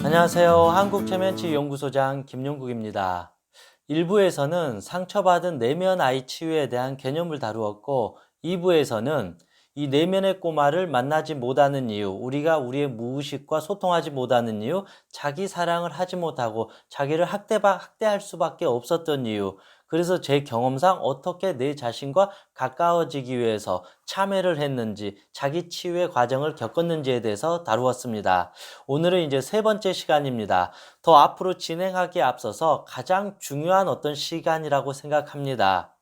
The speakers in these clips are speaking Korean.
안녕하세요. 한국체면치유연구소장 김용국입니다. 1부에서는 상처받은 내면 아이 치유에 대한 개념을 다루었고 2부에서는 이 내면의 꼬마를 만나지 못하는 이유, 우리가 우리의 무의식과 소통하지 못하는 이유, 자기 사랑을 하지 못하고 자기를 학대할 수밖에 없었던 이유, 그래서 제 경험상 어떻게 내 자신과 가까워지기 위해서 참여를 했는지, 자기 치유의 과정을 겪었는지에 대해서 다루었습니다. 오늘은 이제 세 번째 시간입니다. 더 앞으로 진행하기에 앞서서 가장 중요한 어떤 시간이라고 생각합니다.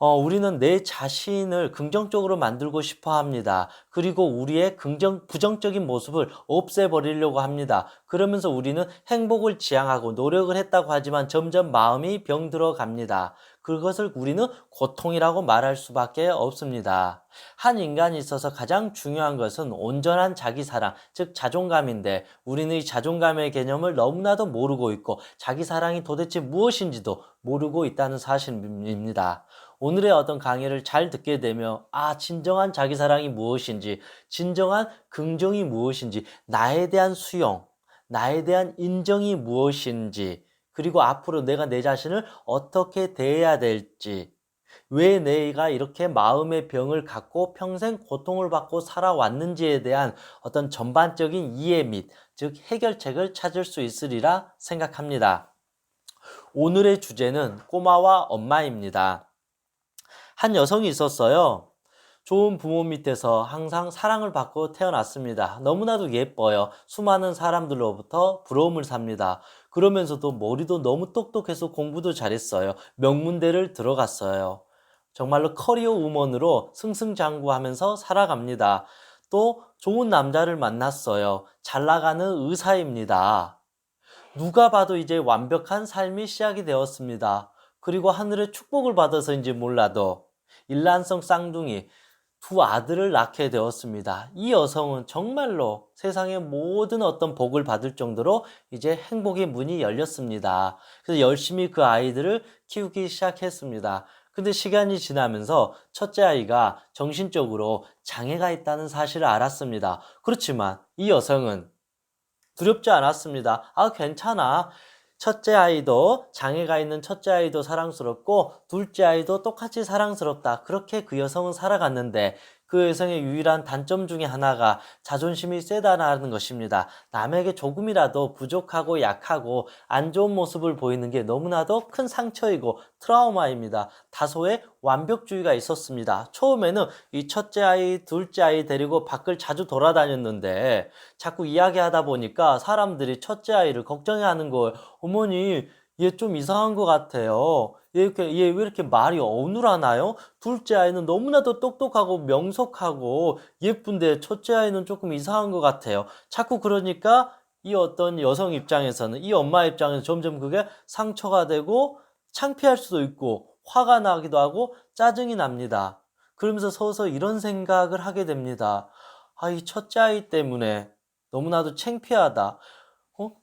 우리는 내 자신을 긍정적으로 만들고 싶어 합니다. 그리고 우리의 부정적인 모습을 없애버리려고 합니다. 그러면서 우리는 행복을 지향하고 노력을 했다고 하지만 점점 마음이 병들어 갑니다. 그것을 우리는 고통이라고 말할 수밖에 없습니다. 한 인간이 있어서 가장 중요한 것은 온전한 자기사랑, 즉 자존감인데 우리는 이 자존감의 개념을 너무나도 모르고 있고 자기 사랑이 도대체 무엇인지도 모르고 있다는 사실입니다. 오늘의 어떤 강의를 잘 듣게 되면 진정한 자기사랑이 무엇인지, 진정한 긍정이 무엇인지, 나에 대한 수용, 나에 대한 인정이 무엇인지, 그리고 앞으로 내가 내 자신을 어떻게 대해야 될지, 왜 내가 이렇게 마음의 병을 갖고 평생 고통을 받고 살아왔는지에 대한 어떤 전반적인 이해 및 즉 해결책을 찾을 수 있으리라 생각합니다. 오늘의 주제는 꼬마와 엄마입니다. 한 여성이 있었어요. 좋은 부모 밑에서 항상 사랑을 받고 태어났습니다. 너무나도 예뻐요. 수많은 사람들로부터 부러움을 삽니다. 그러면서도 머리도 너무 똑똑해서 공부도 잘했어요. 명문대를 들어갔어요. 정말로 커리어 우먼으로 승승장구하면서 살아갑니다. 또 좋은 남자를 만났어요. 잘 나가는 의사입니다. 누가 봐도 이제 완벽한 삶이 시작이 되었습니다. 그리고 하늘의 축복을 받아서인지 몰라도 일란성 쌍둥이 두 아들을 낳게 되었습니다. 이 여성은 정말로 세상의 모든 어떤 복을 받을 정도로 이제 행복의 문이 열렸습니다. 그래서 열심히 그 아이들을 키우기 시작했습니다. 근데 시간이 지나면서 첫째 아이가 정신적으로 장애가 있다는 사실을 알았습니다. 그렇지만 이 여성은 두렵지 않았습니다. 괜찮아. 첫째 아이도 장애가 있는 첫째 아이도 사랑스럽고 둘째 아이도 똑같이 사랑스럽다. 그렇게 그 여성은 살아갔는데 그 여성의 유일한 단점 중에 하나가 자존심이 세다는 것입니다. 남에게 조금이라도 부족하고 약하고 안 좋은 모습을 보이는 게 너무나도 큰 상처이고 트라우마입니다. 다소의 완벽주의가 있었습니다. 처음에는 이 첫째 아이, 둘째 아이 데리고 밖을 자주 돌아다녔는데 자꾸 이야기하다 보니까 사람들이 첫째 아이를 걱정해하는 거예요. 어머니, 얘 좀 이상한 것 같아요. 얘 왜 이렇게 말이 어눌하나요? 둘째 아이는 너무나도 똑똑하고 명석하고 예쁜데 첫째 아이는 조금 이상한 것 같아요. 자꾸 그러니까 이 어떤 여성 입장에서는, 이 엄마 입장에서 점점 그게 상처가 되고 창피할 수도 있고 화가 나기도 하고 짜증이 납니다. 그러면서 서서 이런 생각을 하게 됩니다. 이 첫째 아이 때문에 너무나도 창피하다.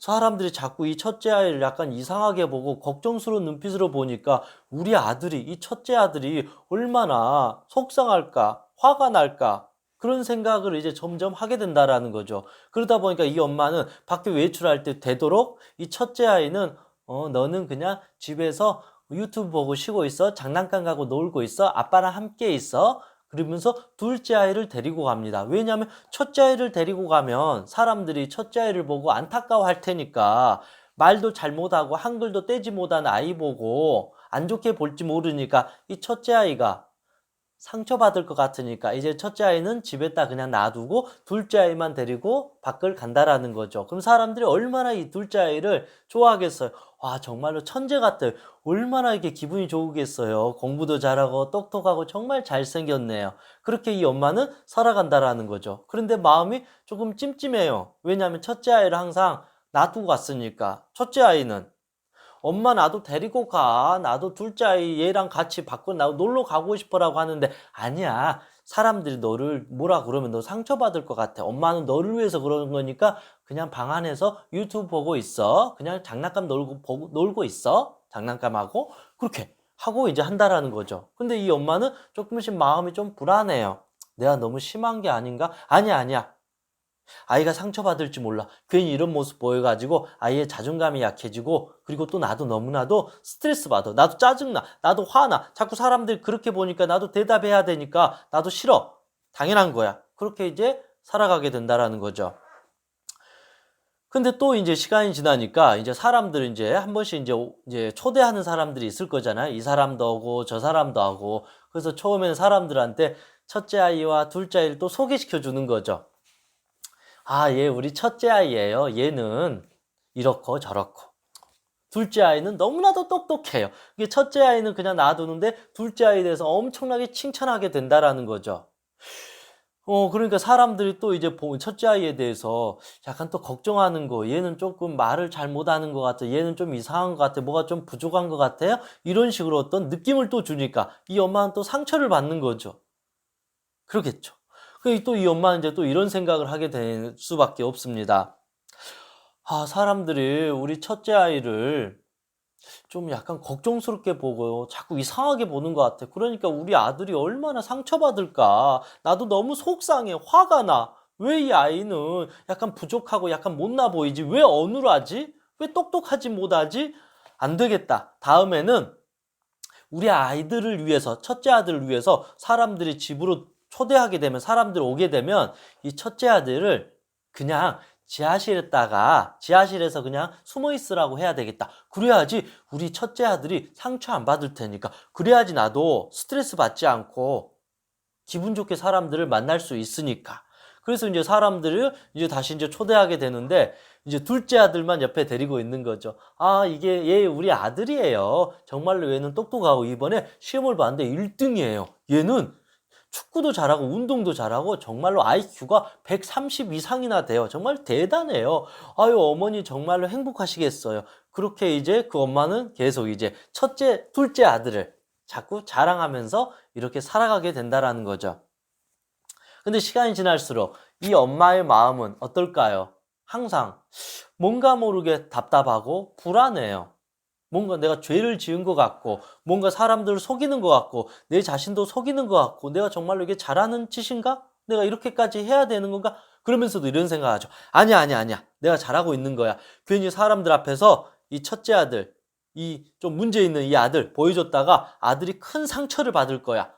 사람들이 자꾸 이 첫째 아이를 약간 이상하게 보고 걱정스러운 눈빛으로 보니까 우리 아들이, 이 첫째 아들이 얼마나 속상할까, 화가 날까, 그런 생각을 이제 점점 하게 된다라는 거죠. 그러다 보니까 이 엄마는 밖에 외출할 때 되도록 이 첫째 아이는 너는 그냥 집에서 유튜브 보고 쉬고 있어. 장난감 가고 놀고 있어. 아빠랑 함께 있어. 그러면서 둘째 아이를 데리고 갑니다. 왜냐하면 첫째 아이를 데리고 가면 사람들이 첫째 아이를 보고 안타까워할 테니까 말도 잘 못하고 한글도 떼지 못한 아이 보고 안 좋게 볼지 모르니까 이 첫째 아이가 상처받을 것 같으니까 이제 첫째 아이는 집에다 그냥 놔두고 둘째 아이만 데리고 밖을 간다라는 거죠. 그럼 사람들이 얼마나 이 둘째 아이를 좋아하겠어요. 정말로 천재 같아요. 얼마나 이렇게 기분이 좋으겠어요. 공부도 잘하고 똑똑하고 정말 잘생겼네요. 그렇게 이 엄마는 살아간다라는 거죠. 그런데 마음이 조금 찜찜해요. 왜냐하면 첫째 아이를 항상 놔두고 갔으니까. 첫째 아이는 엄마 나도 데리고 가. 나도 둘째 아이 얘랑 같이 밖으로 나도 놀러 가고 싶어라고 하는데 아니야. 사람들이 너를 뭐라 그러면 너 상처받을 것 같아. 엄마는 너를 위해서 그러는 거니까 그냥 방 안에서 유튜브 보고 있어. 그냥 장난감 놀고 있어. 장난감하고 그렇게 하고 이제 한다라는 거죠. 근데 이 엄마는 조금씩 마음이 좀 불안해요. 내가 너무 심한 게 아닌가? 아니야. 아이가 상처받을지 몰라. 괜히 이런 모습 보여가지고 아이의 자존감이 약해지고, 그리고 또 나도 너무나도 스트레스 받아. 나도 짜증나. 나도 화나. 자꾸 사람들이 그렇게 보니까 나도 대답해야 되니까 나도 싫어. 당연한 거야. 그렇게 이제 살아가게 된다라는 거죠. 근데 또 이제 시간이 지나니까 이제 사람들은 이제 한 번씩 이제 초대하는 사람들이 있을 거잖아요. 이 사람도 오고 저 사람도 하고. 그래서 처음에는 사람들한테 첫째 아이와 둘째 아이를 또 소개시켜 주는 거죠. 아, 얘 우리 첫째 아이예요. 얘는 이렇고 저렇고. 둘째 아이는 너무나도 똑똑해요. 이게 첫째 아이는 그냥 놔두는데 둘째 아이에 대해서 엄청나게 칭찬하게 된다라는 거죠. 그러니까 사람들이 또 이제 첫째 아이에 대해서 약간 또 걱정하는 거, 얘는 조금 말을 잘 못하는 것 같아, 얘는 좀 이상한 것 같아, 뭐가 좀 부족한 것 같아요? 이런 식으로 어떤 느낌을 또 주니까 이 엄마는 또 상처를 받는 거죠. 그러겠죠. 또 이 엄마는 이제 또 이런 생각을 하게 될 수밖에 없습니다. 아, 사람들이 우리 첫째 아이를 좀 약간 걱정스럽게 보고 자꾸 이상하게 보는 것 같아. 그러니까 우리 아들이 얼마나 상처받을까. 나도 너무 속상해. 화가 나. 왜 이 아이는 약간 부족하고 약간 못나 보이지? 왜 어눌하지? 왜 똑똑하지 못하지? 안 되겠다. 다음에는 우리 아이들을 위해서, 첫째 아들을 위해서 사람들이 집으로 초대하게 되면, 사람들 오게 되면 이 첫째 아들을 그냥 지하실에서 그냥 숨어 있으라고 해야 되겠다. 그래야지 우리 첫째 아들이 상처 안 받을 테니까. 그래야지 나도 스트레스 받지 않고 기분 좋게 사람들을 만날 수 있으니까. 그래서 이제 사람들을 이제 다시 이제 초대하게 되는데, 이제 둘째 아들만 옆에 데리고 있는 거죠. 아, 이게 얘 우리 아들이에요. 정말로 얘는 똑똑하고 이번에 시험을 봤는데 1등이에요. 얘는 축구도 잘하고 운동도 잘하고 정말로 IQ가 130 이상이나 돼요. 정말 대단해요. 아유, 어머니 정말로 행복하시겠어요. 그렇게 이제 그 엄마는 계속 이제 둘째 아들을 자꾸 자랑하면서 이렇게 살아가게 된다라는 거죠. 근데 시간이 지날수록 이 엄마의 마음은 어떨까요? 항상 뭔가 모르게 답답하고 불안해요. 뭔가 내가 죄를 지은 것 같고, 뭔가 사람들을 속이는 것 같고, 내 자신도 속이는 것 같고, 내가 정말로 이게 잘하는 짓인가? 내가 이렇게까지 해야 되는 건가? 그러면서도 이런 생각하죠. 아니야. 내가 잘하고 있는 거야. 괜히 사람들 앞에서 이 첫째 아들, 이 좀 문제 있는 이 아들 보여줬다가 아들이 큰 상처를 받을 거야.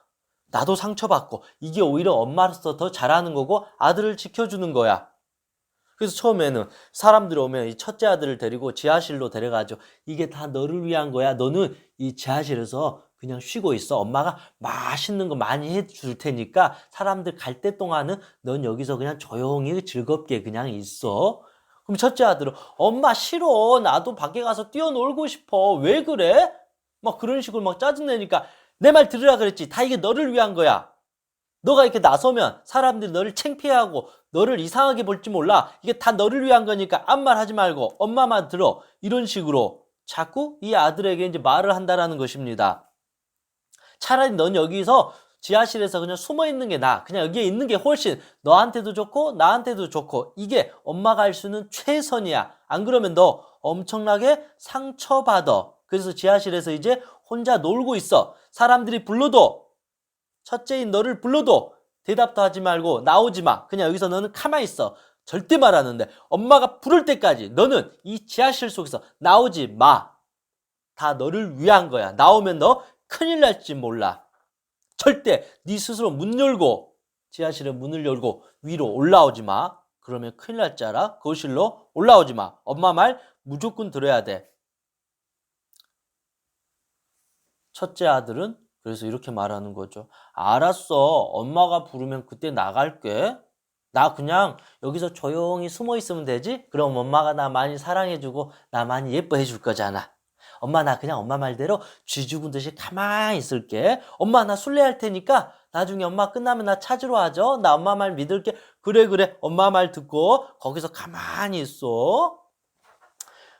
나도 상처받고, 이게 오히려 엄마로서 더 잘하는 거고 아들을 지켜주는 거야. 그래서 처음에는 사람들이 오면 이 첫째 아들을 데리고 지하실로 데려가죠. 이게 다 너를 위한 거야. 너는 이 지하실에서 그냥 쉬고 있어. 엄마가 맛있는 거 많이 해줄 테니까 사람들 갈 때 동안은 넌 여기서 그냥 조용히 즐겁게 그냥 있어. 그럼 첫째 아들은 엄마 싫어. 나도 밖에 가서 뛰어놀고 싶어. 왜 그래? 막 그런 식으로 막 짜증내니까 내 말 들으라 그랬지. 다 이게 너를 위한 거야. 너가 이렇게 나서면 사람들이 너를 창피해하고 너를 이상하게 볼지 몰라. 이게 다 너를 위한 거니까 아무 말 하지 말고 엄마 말 들어. 이런 식으로 자꾸 이 아들에게 이제 말을 한다라는 것입니다. 차라리 넌 여기서 지하실에서 그냥 숨어 있는 게 나아. 그냥 여기에 있는 게 훨씬 너한테도 좋고 나한테도 좋고, 이게 엄마가 할 수 있는 최선이야. 안 그러면 너 엄청나게 상처받아. 그래서 지하실에서 이제 혼자 놀고 있어. 사람들이 불러도, 첫째인 너를 불러도 대답도 하지 말고 나오지 마. 그냥 여기서 너는 가만히 있어. 절대 말 안 하는데 엄마가 부를 때까지 너는 이 지하실 속에서 나오지 마. 다 너를 위한 거야. 나오면 너 큰일 날지 몰라. 절대 네 스스로 문 열고, 지하실에 문을 열고 위로 올라오지 마. 그러면 큰일 날 줄 알아. 거실로 올라오지 마. 엄마 말 무조건 들어야 돼. 첫째 아들은 그래서 이렇게 말하는 거죠. 알았어. 엄마가 부르면 그때 나갈게. 나 그냥 여기서 조용히 숨어 있으면 되지? 그럼 엄마가 나 많이 사랑해주고 나 많이 예뻐해 줄 거잖아. 엄마 나 그냥 엄마 말대로 쥐 죽은 듯이 가만히 있을게. 엄마 나 술래할 테니까 나중에 엄마 끝나면 나 찾으러 와줘. 나 엄마 말 믿을게. 그래. 엄마 말 듣고 거기서 가만히 있어.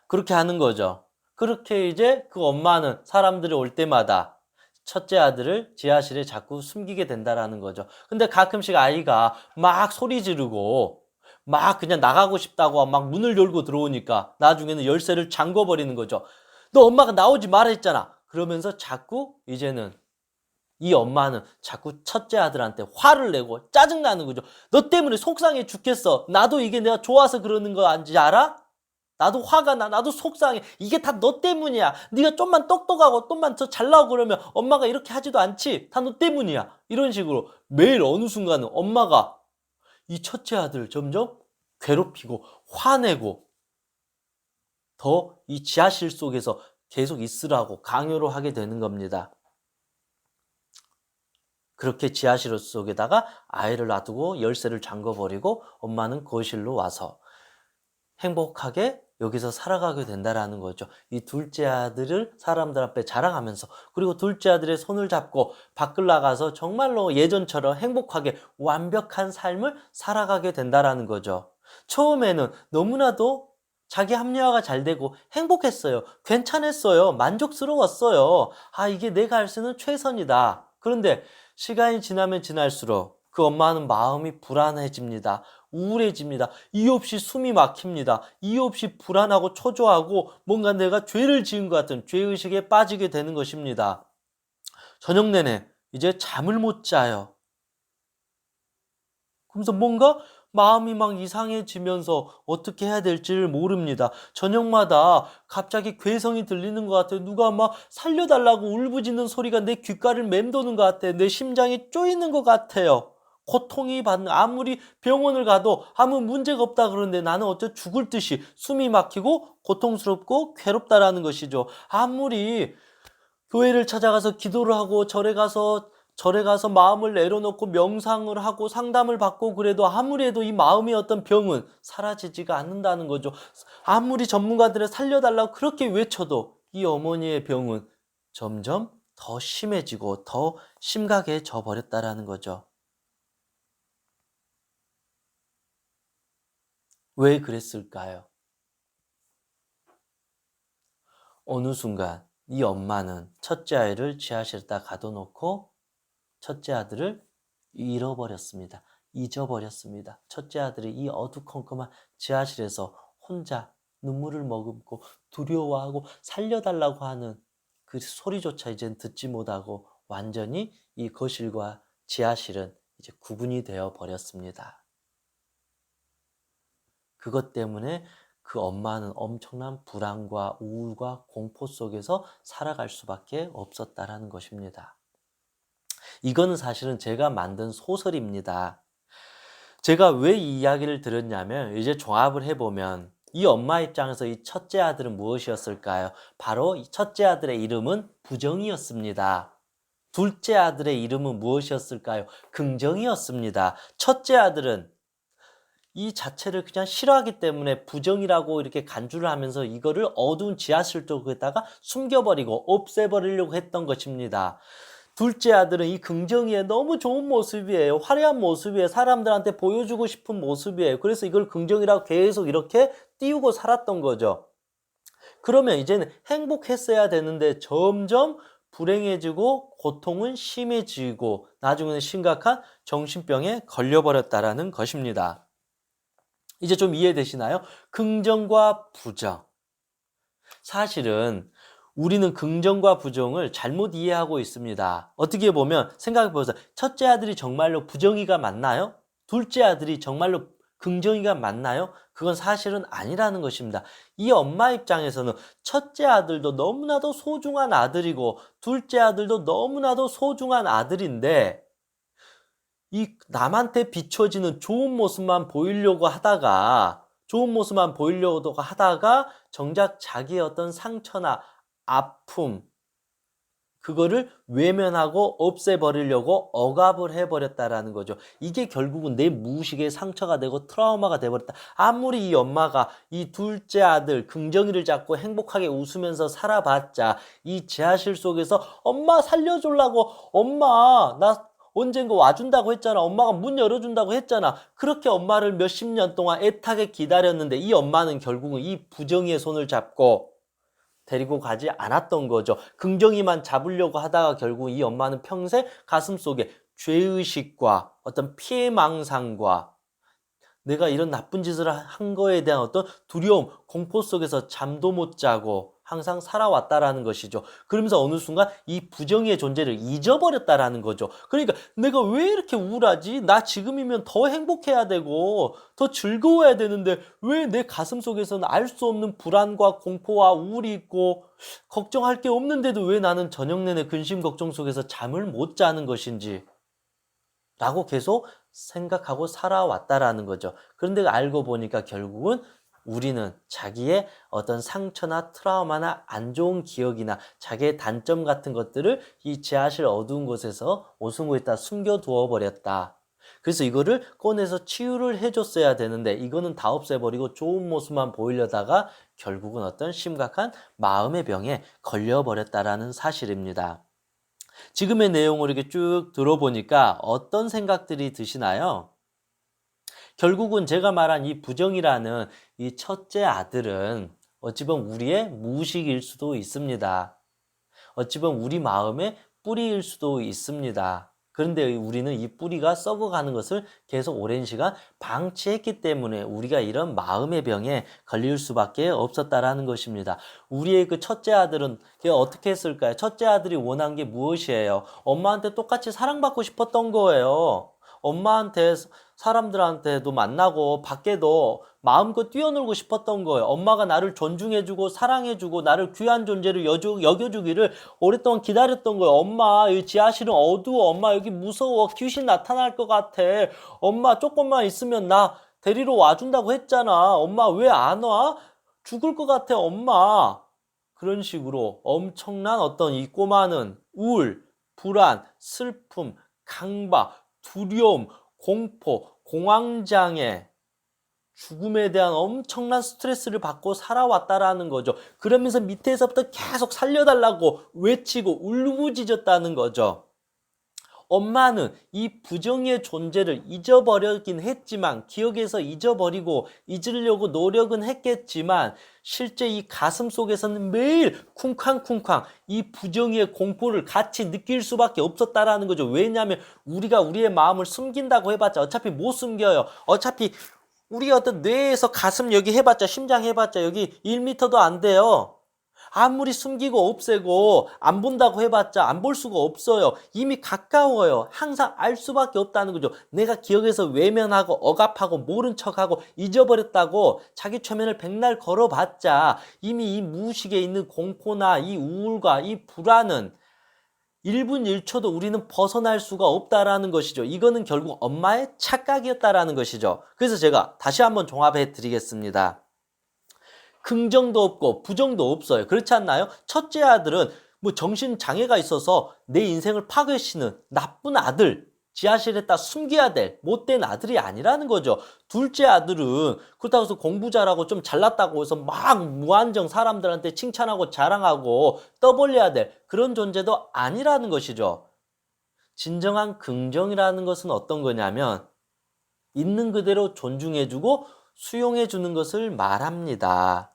그렇게 하는 거죠. 그렇게 이제 그 엄마는 사람들이 올 때마다 첫째 아들을 지하실에 자꾸 숨기게 된다라는 거죠. 근데 가끔씩 아이가 막 소리 지르고 막 그냥 나가고 싶다고 막 문을 열고 들어오니까 나중에는 열쇠를 잠궈 버리는 거죠. 너 엄마가 나오지 말아 했잖아. 그러면서 자꾸 이제는 이 엄마는 자꾸 첫째 아들한테 화를 내고 짜증나는 거죠. 너 때문에 속상해 죽겠어. 나도 이게 내가 좋아서 그러는 거 아닌지 알아? 나도 화가 나. 나도 속상해. 이게 다 너 때문이야. 네가 좀만 똑똑하고 좀만 더 잘나고 그러면 엄마가 이렇게 하지도 않지. 다 너 때문이야. 이런 식으로 매일 어느 순간은 엄마가 이 첫째 아들을 점점 괴롭히고 화내고 더 이 지하실 속에서 계속 있으라고 강요를 하게 되는 겁니다. 그렇게 지하실 속에다가 아이를 놔두고 열쇠를 잠궈버리고 엄마는 거실로 와서 행복하게 여기서 살아가게 된다라는 거죠. 이 둘째 아들을 사람들 앞에 자랑하면서 그리고 둘째 아들의 손을 잡고 밖을 나가서 정말로 예전처럼 행복하게 완벽한 삶을 살아가게 된다라는 거죠. 처음에는 너무나도 자기 합리화가 잘 되고 행복했어요. 괜찮았어요. 만족스러웠어요. 아, 이게 내가 할 수 있는 최선이다. 그런데 시간이 지나면 지날수록 그 엄마는 마음이 불안해집니다. 우울해집니다. 이유 없이 숨이 막힙니다. 이유 없이 불안하고 초조하고 뭔가 내가 죄를 지은 것 같은 죄의식에 빠지게 되는 것입니다. 저녁 내내 이제 잠을 못 자요. 그러면서 뭔가 마음이 막 이상해지면서 어떻게 해야 될지를 모릅니다. 저녁마다 갑자기 괴성이 들리는 것 같아요. 누가 막 살려달라고 울부짖는 소리가 내 귓가를 맴도는 것 같아요. 내 심장이 쪼이는 것 같아요. 고통이 받는, 아무리 병원을 가도 아무 문제가 없다 그러는데 나는 어째 죽을 듯이 숨이 막히고 고통스럽고 괴롭다라는 것이죠. 아무리 교회를 찾아가서 기도를 하고 절에 가서 마음을 내려놓고 명상을 하고 상담을 받고 그래도 아무리 해도 이 마음의 어떤 병은 사라지지가 않는다는 거죠. 아무리 전문가들을 살려달라고 그렇게 외쳐도 이 어머니의 병은 점점 더 심해지고 더 심각해져 버렸다라는 거죠. 왜 그랬을까요? 어느 순간 이 엄마는 첫째 아이를 지하실에다 가둬놓고 첫째 아들을 잃어버렸습니다. 잊어버렸습니다. 첫째 아들이 이 어두컴컴한 지하실에서 혼자 눈물을 머금고 두려워하고 살려달라고 하는 그 소리조차 이젠 듣지 못하고 완전히 이 거실과 지하실은 이제 구분이 되어 버렸습니다. 그것 때문에 그 엄마는 엄청난 불안과 우울과 공포 속에서 살아갈 수밖에 없었다라는 것입니다. 이거는 사실은 제가 만든 소설입니다. 제가 왜 이 이야기를 들었냐면 이제 종합을 해보면 이 엄마 입장에서 이 첫째 아들은 무엇이었을까요? 바로 이 첫째 아들의 이름은 부정이었습니다. 둘째 아들의 이름은 무엇이었을까요? 긍정이었습니다. 첫째 아들은 이 자체를 그냥 싫어하기 때문에 부정이라고 이렇게 간주를 하면서 이거를 어두운 지하실 쪽에다가 숨겨버리고 없애버리려고 했던 것입니다. 둘째 아들은 이 긍정이의 너무 좋은 모습이에요. 화려한 모습이에요. 사람들한테 보여주고 싶은 모습이에요. 그래서 이걸 긍정이라고 계속 이렇게 띄우고 살았던 거죠. 그러면 이제는 행복했어야 되는데 점점 불행해지고 고통은 심해지고 나중에는 심각한 정신병에 걸려버렸다라는 것입니다. 이제 좀 이해되시나요? 긍정과 부정. 사실은 우리는 긍정과 부정을 잘못 이해하고 있습니다. 어떻게 보면 생각해 보세요. 첫째 아들이 정말로 부정이가 맞나요? 둘째 아들이 정말로 긍정이가 맞나요? 그건 사실은 아니라는 것입니다. 이 엄마 입장에서는 첫째 아들도 너무나도 소중한 아들이고 둘째 아들도 너무나도 소중한 아들인데 이 남한테 비춰지는 좋은 모습만 보이려고 하다가 정작 자기의 어떤 상처나 아픔 그거를 외면하고 없애버리려고 억압을 해버렸다라는 거죠. 이게 결국은 내 무의식의 상처가 되고 트라우마가 돼버렸다. 아무리 이 엄마가 이 둘째 아들 긍정이를 잡고 행복하게 웃으면서 살아봤자 이 지하실 속에서 엄마 살려주려고 엄마 나 언젠가 와준다고 했잖아. 엄마가 문 열어준다고 했잖아. 그렇게 엄마를 몇십 년 동안 애타게 기다렸는데 이 엄마는 결국은 이 부정이의 손을 잡고 데리고 가지 않았던 거죠. 긍정이만 잡으려고 하다가 결국 이 엄마는 평생 가슴속에 죄의식과 어떤 피해망상과 내가 이런 나쁜 짓을 한 거에 대한 어떤 두려움, 공포 속에서 잠도 못 자고 항상 살아왔다라는 것이죠. 그러면서 어느 순간 이 부정의 존재를 잊어버렸다라는 거죠. 그러니까 내가 왜 이렇게 우울하지? 나 지금이면 더 행복해야 되고 더 즐거워야 되는데 왜 내 가슴 속에서는 알 수 없는 불안과 공포와 우울이 있고 걱정할 게 없는데도 왜 나는 저녁 내내 근심 걱정 속에서 잠을 못 자는 것인지 라고 계속 생각하고 살아왔다라는 거죠. 그런데 알고 보니까 결국은 우리는 자기의 어떤 상처나 트라우마나 안 좋은 기억이나 자기의 단점 같은 것들을 이 지하실 어두운 곳에서 오승구에다 숨겨두어 버렸다. 그래서 이거를 꺼내서 치유를 해줬어야 되는데 이거는 다 없애버리고 좋은 모습만 보이려다가 결국은 어떤 심각한 마음의 병에 걸려버렸다라는 사실입니다. 지금의 내용을 이렇게 쭉 들어보니까 어떤 생각들이 드시나요? 결국은 제가 말한 이 부정이라는 이 첫째 아들은 어찌 보면 우리의 무의식일 수도 있습니다. 어찌 보면 우리 마음의 뿌리일 수도 있습니다. 그런데 우리는 이 뿌리가 썩어가는 것을 계속 오랜 시간 방치했기 때문에 우리가 이런 마음의 병에 걸릴 수밖에 없었다라는 것입니다. 우리의 그 첫째 아들은 어떻게 했을까요? 첫째 아들이 원한 게 무엇이에요? 엄마한테 똑같이 사랑받고 싶었던 거예요. 엄마한테 사람들한테도 만나고 밖에도 마음껏 뛰어놀고 싶었던 거예요. 엄마가 나를 존중해주고 사랑해주고 나를 귀한 존재로 여겨주기를 오랫동안 기다렸던 거예요. 엄마 이 지하실은 어두워. 엄마 여기 무서워. 귀신 나타날 것 같아. 엄마 조금만 있으면 나 데리러 와준다고 했잖아. 엄마 왜 안 와? 죽을 것 같아 엄마. 그런 식으로 엄청난 어떤 이 꼬마는 우울, 불안, 슬픔, 강박, 두려움, 공포, 공황장애, 죽음에 대한 엄청난 스트레스를 받고 살아왔다라는 거죠. 그러면서 밑에서부터 계속 살려달라고 외치고 울부짖었다는 거죠. 엄마는 이 부정의 존재를 잊어버렸긴 했지만 기억에서 잊어버리고 잊으려고 노력은 했겠지만 실제 이 가슴 속에서는 매일 쿵쾅쿵쾅 이 부정의 공포를 같이 느낄 수밖에 없었다라는 거죠. 왜냐하면 우리가 우리의 마음을 숨긴다고 해봤자 어차피 못 숨겨요. 어차피 우리가 어떤 뇌에서 가슴 여기 해봤자 심장 해봤자 여기 1m도 안 돼요. 아무리 숨기고 없애고 안 본다고 해봤자 안 볼 수가 없어요. 이미 가까워요. 항상 알 수밖에 없다는 거죠. 내가 기억에서 외면하고 억압하고 모른 척하고 잊어버렸다고 자기 최면을 백날 걸어봤자 이미 이 무의식에 있는 공포나 이 우울과 이 불안은 1분 1초도 우리는 벗어날 수가 없다라는 것이죠. 이거는 결국 엄마의 착각이었다라는 것이죠. 그래서 제가 다시 한번 종합해 드리겠습니다. 긍정도 없고 부정도 없어요. 그렇지 않나요? 첫째 아들은 뭐 정신장애가 있어서 내 인생을 파괴시키는 나쁜 아들, 지하실에다 숨겨야 될 못된 아들이 아니라는 거죠. 둘째 아들은 그렇다고 해서 공부 잘하고 좀 잘났다고 해서 막 무한정 사람들한테 칭찬하고 자랑하고 떠벌려야 될 그런 존재도 아니라는 것이죠. 진정한 긍정이라는 것은 어떤 거냐면 있는 그대로 존중해주고 수용해주는 것을 말합니다.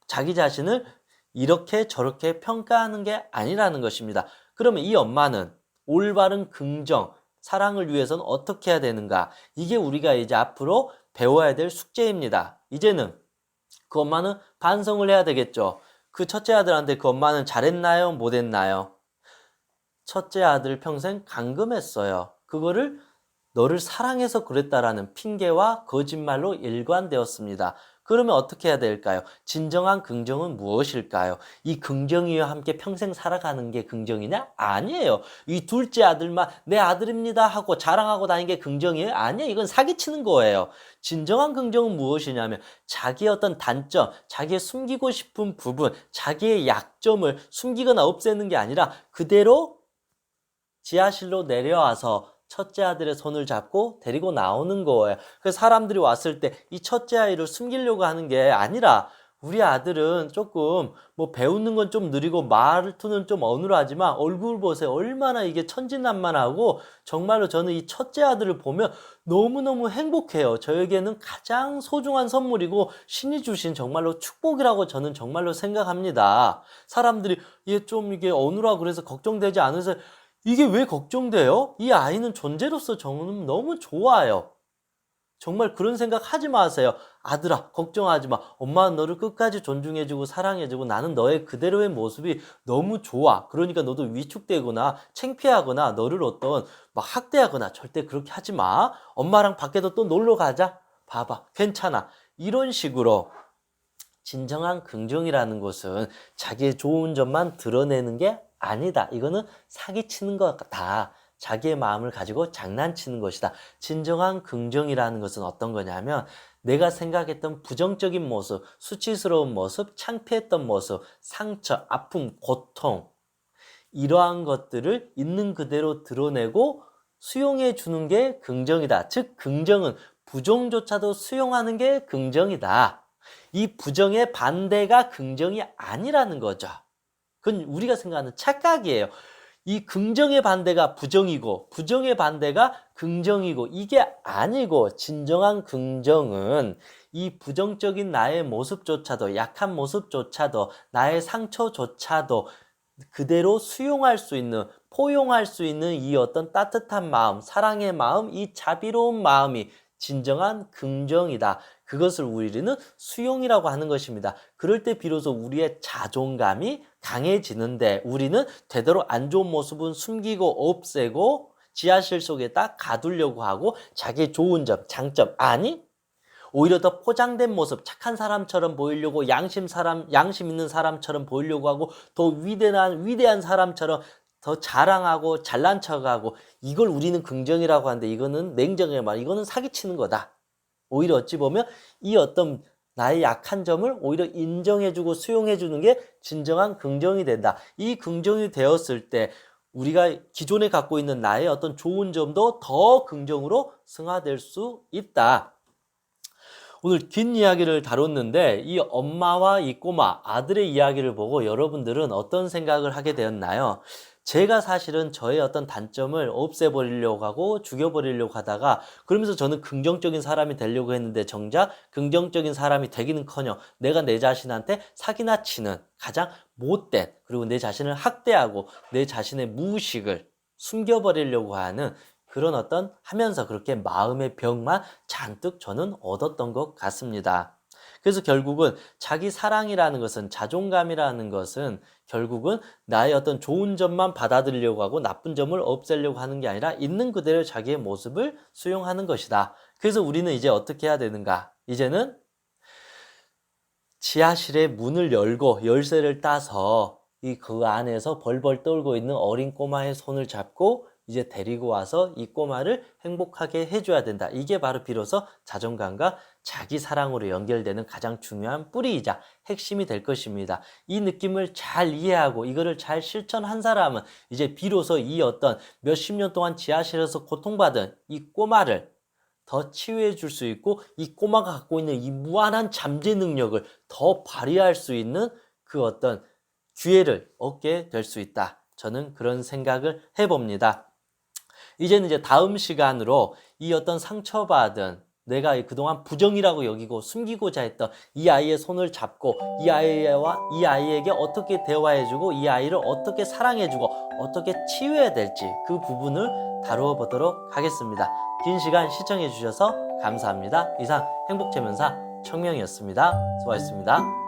자기 자신을 이렇게 저렇게 평가하는 게 아니라는 것입니다. 그러면 이 엄마는 올바른 긍정, 사랑을 위해서는 어떻게 해야 되는가? 이게 우리가 이제 앞으로 배워야 될 숙제입니다. 이제는 그 엄마는 반성을 해야 되겠죠. 그 첫째 아들한테 그 엄마는 잘했나요? 못했나요? 첫째 아들 평생 감금했어요. 그거를 너를 사랑해서 그랬다라는 핑계와 거짓말로 일관되었습니다. 그러면 어떻게 해야 될까요? 진정한 긍정은 무엇일까요? 이 긍정이와 함께 평생 살아가는 게 긍정이냐? 아니에요. 이 둘째 아들만 내 아들입니다 하고 자랑하고 다니는 게 긍정이에요? 아니에요. 이건 사기치는 거예요. 진정한 긍정은 무엇이냐면 자기의 어떤 단점, 자기의 숨기고 싶은 부분, 자기의 약점을 숨기거나 없애는 게 아니라 그대로 지하실로 내려와서 첫째 아들의 손을 잡고 데리고 나오는 거예요. 그래서 사람들이 왔을 때 이 첫째 아이를 숨기려고 하는 게 아니라 우리 아들은 조금 뭐 배우는 건 좀 느리고 말투는 좀 어눌하지만 얼굴 보세요. 얼마나 이게 천진난만하고 정말로 저는 이 첫째 아들을 보면 너무너무 행복해요. 저에게는 가장 소중한 선물이고 신이 주신 정말로 축복이라고 저는 정말로 생각합니다. 사람들이 얘 좀 이게 어눌하고 그래서 걱정되지 않으세요? 이게 왜 걱정돼요? 이 아이는 존재로서 저는 너무 좋아요. 정말 그런 생각 하지 마세요. 아들아, 걱정하지 마. 엄마는 너를 끝까지 존중해주고 사랑해주고 나는 너의 그대로의 모습이 너무 좋아. 그러니까 너도 위축되거나 창피하거나 너를 어떤 막 학대하거나 절대 그렇게 하지 마. 엄마랑 밖에도 또 놀러 가자. 봐봐, 괜찮아. 이런 식으로 진정한 긍정이라는 것은 자기의 좋은 점만 드러내는 게 아니다. 이거는 사기치는 거다. 자기의 마음을 가지고 장난치는 것이다. 진정한 긍정이라는 것은 어떤 거냐면 내가 생각했던 부정적인 모습, 수치스러운 모습, 창피했던 모습, 상처, 아픔, 고통 이러한 것들을 있는 그대로 드러내고 수용해 주는 게 긍정이다. 즉 긍정은 부정조차도 수용하는 게 긍정이다. 이 부정의 반대가 긍정이 아니라는 거죠. 그건 우리가 생각하는 착각이에요. 이 긍정의 반대가 부정이고 부정의 반대가 긍정이고 이게 아니고 진정한 긍정은 이 부정적인 나의 모습조차도 약한 모습조차도 나의 상처조차도 그대로 수용할 수 있는 포용할 수 있는 이 어떤 따뜻한 마음, 사랑의 마음, 이 자비로운 마음이 진정한 긍정이다. 그것을 우리는 수용이라고 하는 것입니다. 그럴 때 비로소 우리의 자존감이 강해지는데 우리는 되도록 안 좋은 모습은 숨기고 없애고 지하실 속에 딱 가두려고 하고 자기의 좋은 점, 장점 아니 오히려 더 포장된 모습, 착한 사람처럼 보이려고 양심 있는 사람처럼 보이려고 하고 더 위대한 사람처럼 더 자랑하고 잘난 척하고 이걸 우리는 긍정이라고 하는데 이거는 냉정하게 말 이거는 사기치는 거다. 오히려 어찌 보면 이 어떤 나의 약한 점을 오히려 인정해주고 수용해주는 게 진정한 긍정이 된다. 이 긍정이 되었을 때 우리가 기존에 갖고 있는 나의 어떤 좋은 점도 더 긍정으로 승화될 수 있다. 오늘 긴 이야기를 다뤘는데 이 엄마와 이 꼬마 아들의 이야기를 보고 여러분들은 어떤 생각을 하게 되었나요? 제가 사실은 저의 어떤 단점을 없애버리려고 하고 죽여버리려고 하다가 그러면서 저는 긍정적인 사람이 되려고 했는데 정작 긍정적인 사람이 되기는커녕 내가 내 자신한테 사기나 치는 가장 못된 그리고 내 자신을 학대하고 내 자신의 무의식을 숨겨버리려고 하는 그런 어떤 하면서 그렇게 마음의 병만 잔뜩 저는 얻었던 것 같습니다. 그래서 결국은 자기 사랑이라는 것은 자존감이라는 것은 결국은 나의 어떤 좋은 점만 받아들이려고 하고 나쁜 점을 없애려고 하는 게 아니라 있는 그대로 자기의 모습을 수용하는 것이다. 그래서 우리는 이제 어떻게 해야 되는가? 이제는 지하실의 문을 열고 열쇠를 따서 그 안에서 벌벌 떨고 있는 어린 꼬마의 손을 잡고 이제 데리고 와서 이 꼬마를 행복하게 해줘야 된다. 이게 바로 비로소 자존감과 자기 사랑으로 연결되는 가장 중요한 뿌리이자 핵심이 될 것입니다. 이 느낌을 잘 이해하고 이거를 잘 실천한 사람은 이제 비로소 이 어떤 몇십 년 동안 지하실에서 고통받은 이 꼬마를 더 치유해 줄 수 있고 이 꼬마가 갖고 있는 이 무한한 잠재 능력을 더 발휘할 수 있는 그 어떤 기회를 얻게 될 수 있다. 저는 그런 생각을 해봅니다. 이제는 이제 다음 시간으로 이 어떤 상처받은 내가 그동안 부정이라고 여기고 숨기고자 했던 이 아이의 손을 잡고 이 아이에게 어떻게 대화해주고 이 아이를 어떻게 사랑해주고 어떻게 치유해야 될지 그 부분을 다루어 보도록 하겠습니다. 긴 시간 시청해 주셔서 감사합니다. 이상 행복체면사 청명이었습니다. 수고하셨습니다.